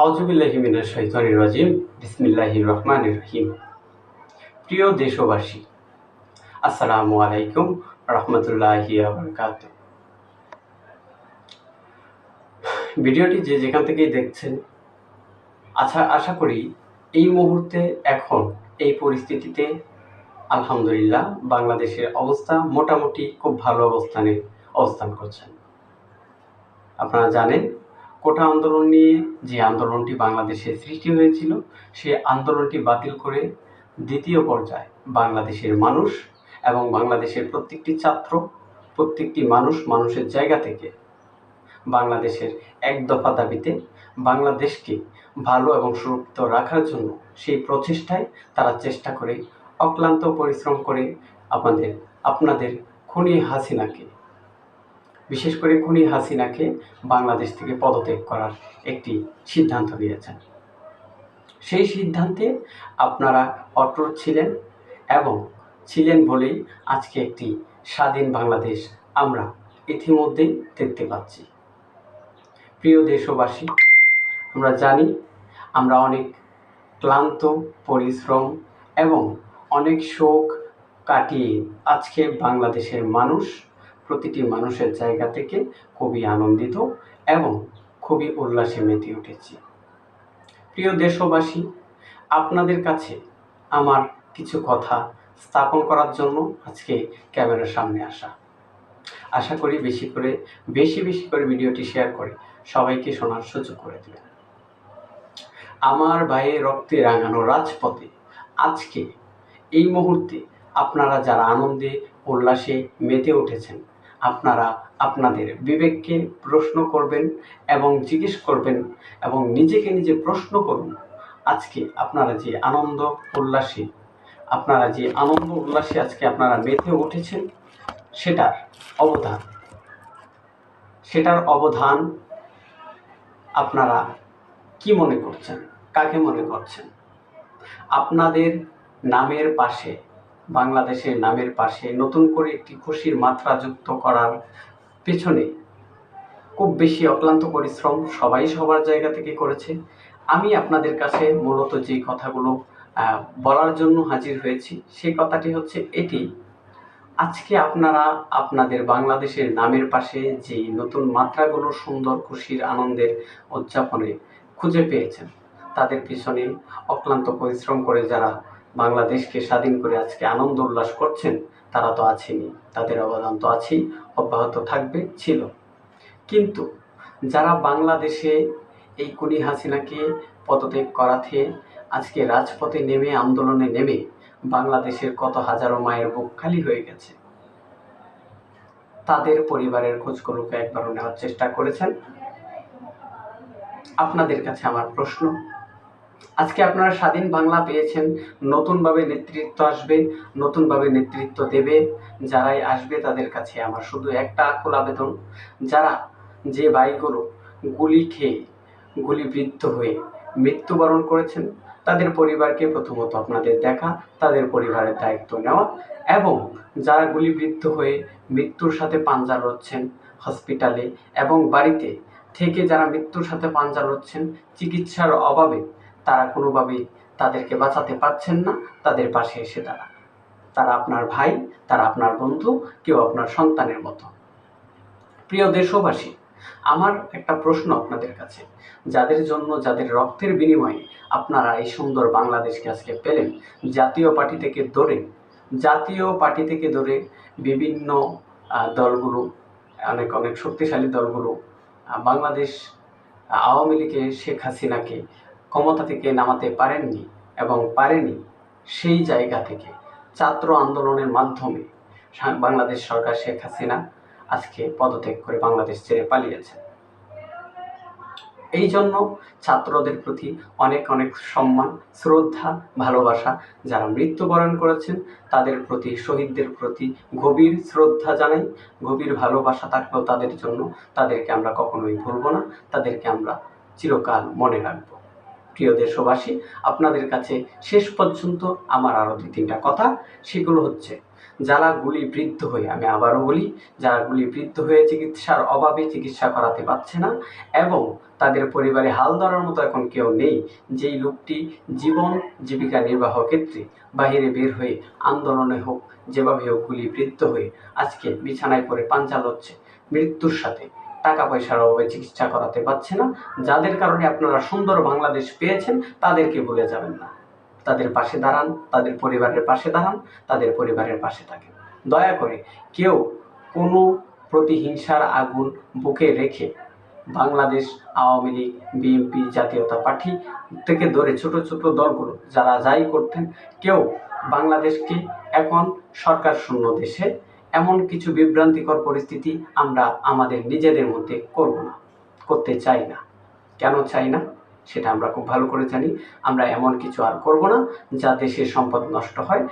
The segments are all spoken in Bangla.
আউযুবিল্লাহি মিনাশ শাইতানির রাজিম। বিসমিল্লাহির রহমানির রহিম। প্রিয় দেশবাসী, আসসালামু আলাইকুম রাহমাতুল্লাহি ওয়া বারাকাতুহু। ভিডিওটি যে যেখান থেকেই দেখছেন, আশা করি এই মুহূর্তে এখন এই পরিস্থিতিতে আলহামদুলিল্লাহ বাংলাদেশের অবস্থা মোটামুটি খুব ভালো অবস্থানে অবস্থান করছেন। আপনারা জানেন, কোটা আন্দোলন নিয়ে যে আন্দোলনটি বাংলাদেশে সৃষ্টি হয়েছিল, সেই আন্দোলনটি বাতিল করে দ্বিতীয় পর্যায়ে বাংলাদেশের মানুষ এবং বাংলাদেশের প্রত্যেকটি ছাত্র, প্রত্যেকটি মানুষের জায়গা থেকে বাংলাদেশের এক দফা দাবিতে বাংলাদেশকে ভালো এবং সুরক্ষিত রাখার জন্য সেই প্রচেষ্টায় তারা চেষ্টা করে, অক্লান্ত পরিশ্রম করে আপনাদের খুনি হাসিনাকে, বিশেষ করে খুনি হাসিনাকে বাংলাদেশ থেকে পদত্যাগ করার একটি সিদ্ধান্ত নিয়েছেন। সেই সিদ্ধান্তে আপনারা অটল ছিলেন এবং ছিলেন বলেই আজকে একটি স্বাধীন বাংলাদেশ আমরা ইতিমধ্যেই দেখতে পাচ্ছি। প্রিয় দেশবাসী, আমরা জানি আমরা অনেক ক্লান্ত পরিশ্রম এবং অনেক শোক কাটিয়ে আজকে বাংলাদেশের মানুষ প্রতিটি মানুষের জায়গা থেকে খুবই আনন্দিত এবং খুবই উল্লাসে মেতে উঠেছি। প্রিয় দেশবাসী, আপনাদের কাছে আমার কিছু কথা স্থাপন করার জন্য আজকে ক্যামেরার সামনে আসা। আশা করি বেশি করে ভিডিওটি শেয়ার করে সবাইকে শোনার সুযোগ করে দেবেন। আমার ভাইয়ের রক্তে রাঙানো রাজপথে আজকে এই মুহূর্তে আপনারা যারা আনন্দে উল্লাসে মেতে উঠেছেন, আপনারা আপনাদের বিবেককে প্রশ্ন করবেন এবং জিজ্ঞেস করবেন এবং নিজেকে নিজে প্রশ্ন করুন, আজকে আপনারা যে আনন্দ উল্লাসে আজকে আপনারা মেতে উঠেছেন, সেটার অবদান আপনারা কি মনে করছেন, কাকে মনে করছেন? আপনাদের নামের পাশে, বাংলাদেশের নামের পাশে নতুন করে একটি খুশির মাত্রা যুক্ত করার পেছনে খুব বেশি অক্লান্ত পরিশ্রম সবাই সবার জায়গা থেকে করেছে। আমি আপনাদের কাছে মূলত যে কথাগুলো বলার জন্য হাজির হয়েছি, সেই কথাটি হচ্ছে এটি: আজকে আপনারা আপনাদের বাংলাদেশের নামের পাশে যে নতুন মাত্রাগুলো সুন্দর খুশির আনন্দের উদযাপনে খুঁজে পেয়েছেন, তাদের পিছনে অক্লান্ত পরিশ্রম করে যারা বাংলাদেশকে স্বাধীন করে আজকে আনন্দ উল্লাস করছেন, তারা তো আছেনই, তাদের অবদান তো আছেই, অব্যাহত থাকবে, ছিল। কিন্তু যারা বাংলাদেশে এই খুনি হাসিনাকে পদত্যাগ করাতে আজকে রাজপথে নেমে, আন্দোলনে নেমে বাংলাদেশের কত হাজারো মায়ের বুক খালি হয়ে গেছে, তাদের পরিবারের খোঁজগুলোকে একবার নেওয়ার চেষ্টা করেছেন? আপনাদের কাছে আমার প্রশ্ন, আজকে আপনারা স্বাধীন বাংলা পেয়েছেন, নতুনভাবে নেতৃত্ব আসবে, নতুনভাবে নেতৃত্ব দেবে, যারাই আসবে তাদের কাছে আমার শুধু একটা আকুল আবেদন: যে ভাইগুলো গুলি খেয়ে গুলিবিদ্ধ হয়ে মৃত্যুবরণ করেছেন, তাদের পরিবারকে প্রথমত আপনাদের দেখা, তাদের পরিবারের দায়িত্ব নেওয়া, এবং যারা গুলিবিদ্ধ হয়ে মৃত্যুর সাথে পাঞ্জা লড়ছেন হসপিটালে এবং বাড়িতে থেকে, যারা মৃত্যুর সাথে পাঞ্জা লড়ছেন, চিকিৎসার অভাবে তারা কোনোভাবেই তাদেরকে বাঁচাতে পারছেন না, তাদের পাশে এসে দাঁড়ান। তারা আপনার ভাই, তারা আপনার বন্ধু, কেউ আপনার সন্তানের মতো। প্রিয় দেশবাসী, আমার একটা প্রশ্ন আপনাদের কাছে: যাদের জন্য, যাদের রক্তের বিনিময়ে আপনারা এই সুন্দর বাংলাদেশকে আজকে পেলেন, জাতীয় পার্টি থেকে ধরে বিভিন্ন দলগুলো, অনেক শক্তিশালী দলগুলো বাংলাদেশ আওয়ামী লীগে শেখ হাসিনাকে ক্ষমতা থেকে নামাতে পারেননি এবং পারেনি। সেই জায়গা থেকে ছাত্র আন্দোলনের মাধ্যমে বাংলাদেশ সরকার শেখ হাসিনা আজকে পদত্যাগ করে বাংলাদেশ ছেড়ে পালিয়েছে। এই জন্য ছাত্রদের প্রতি অনেক সম্মান, শ্রদ্ধা, ভালোবাসা। যারা মৃত্যুবরণ করেছেন তাদের প্রতি, শহীদদের প্রতি গভীর শ্রদ্ধা জানাই, গভীর ভালোবাসা থাকলেও তাদের জন্য, তাদেরকে আমরা কখনোই ভুলব না, তাদেরকে আমরা চিরকাল মনে রাখব। প্রিয় দেশবাসী, আপনাদের কাছে শেষ পর্যন্ত আমার আরও 2-3টা কথা, সেগুলো হচ্ছে যারা গুলিবিদ্ধ হয়ে, আমি আবারও বলি, যারা গুলিবিদ্ধ হয়ে চিকিৎসার অভাবে চিকিৎসা করাতে পারছে না এবং তাদের পরিবারে হাল ধরার মতো এখন কেউ নেই, যেই লোকটি জীবন জীবিকা নির্বাহ ক্ষেত্রে বাহিরে বের হয়ে আন্দোলনে হোক যেভাবে হোক গুলিবিদ্ধ হয়ে আজকে বিছানায় পড়ে পাঞ্জা লড়ছে মৃত্যুর সাথে, টাকা পয়সার অভাবে চিকিৎসা করাতে পারছে না, যাদের কারণে আপনারা সুন্দর বাংলাদেশ পেয়েছেন তাদেরকে ভুলে যাবেন না। তাদের পাশে দাঁড়ান, তাদের পরিবারের পাশে দাঁড়ান, তাদের পরিবারের পাশে থাকেন। দয়া করে কেউ কোনো প্রতিহিংসার আগুন বুকে রেখে বাংলাদেশ আওয়ামী লীগ, বিএনপি, জাতীয়তা পার্টি থেকে ধরে ছোট ছোট দলগুলো যারা যাই করতেন, কেউ বাংলাদেশকে এখন সরকার শূন্য দেশে এমন কিছু বিভ্রান্তিকর পরিস্থিতি আমরা আমাদের নিজেদের মধ্যে করব না, করতে চাই না। কেন চাই না সেটা আমরা খুব ভালো করে জানি। আমরা এমন কিছু আর করব না যা দেশের সম্পদ নষ্ট হয়।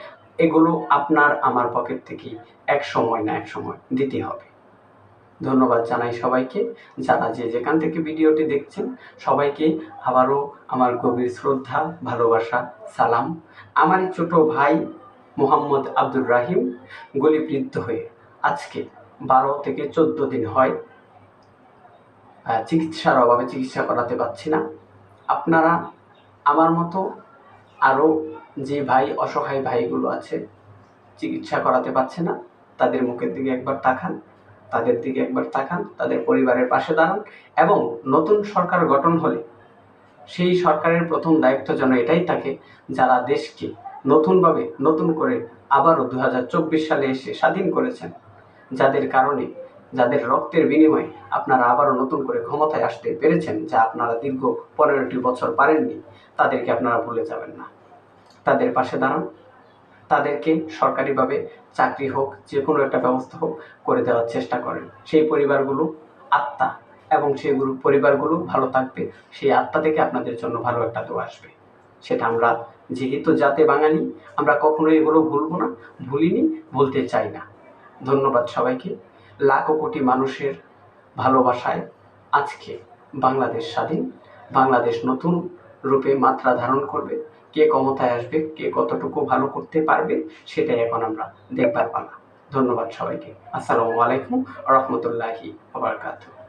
এগুলো আপনার আমার পকেট থেকেই এক সময় না এক সময় দিতে হবে। ধন্যবাদ জানাই সবাইকে, যারা যে যেখান থেকে ভিডিওটি দেখছেন সবাইকে আবারও আমার গভীর শ্রদ্ধা, ভালোবাসা, সালাম। আমার ছোট ভাই মোহাম্মদ আব্দুর রাহিম গুলিবিদ্ধ হয়ে আজকে 12 থেকে 14 দিন হয়, চিকিৎসার অভাবে চিকিৎসা করাতে পারছি না। আপনারা আমার মতো আরও যে ভাই, অসহায় ভাইগুলো আছে, চিকিৎসা করাতে পারছে না, তাদের মুখের দিকে একবার তাকান, তাদের দিকে একবার তাকান, তাদের পরিবারের পাশে দাঁড়ান এবং নতুন সরকার গঠন হলে সেই সরকারের প্রথম দায়িত্ব যেন এটাই থাকে, যারা দেশকে নতুনভাবে নতুন করে আবারও 2024 সালে এসে স্বাধীন করেছেন, যাদের কারণে, যাদের রক্তের বিনিময়ে আপনারা আবারও নতুন করে ক্ষমতায় আসতে পেরেছেন, যা আপনারা দীর্ঘ 15টি বছর পারেননি, তাদেরকে আপনারা ভুলে যাবেন না। তাদের পাশে দাঁড়ান, তাদেরকে সরকারিভাবে চাকরি হোক, যে কোনো একটা ব্যবস্থা হোক করে দেওয়ার চেষ্টা করেন। সেই পরিবারগুলো আত্মা এবং সেগুলো পরিবারগুলো ভালো থাকবে, সেই আত্মা থেকে আপনাদের জন্য ভালো একটা দোয়া আসবে। সেটা আমরা যেহেতু জাতে বাঙালি, আমরা কখনোই এগুলো ভুলবো না, ভুলিনি, ভুলতে চাই না। ধন্যবাদ সবাইকে। লাখো কোটি মানুষের ভালোবাসায় আজকে বাংলাদেশ স্বাধীন, বাংলাদেশ নতুন রূপে মাত্রা ধারণ করবে। কে ক্ষমতায় আসবে, কে কতটুকু ভালো করতে পারবে, সেটাই এখন আমরা দেখবার পালা। ধন্যবাদ সবাইকে। আসসালামু আলাইকুম ওয়া রাহমাতুল্লাহি ওয়া বারাকাতুহু।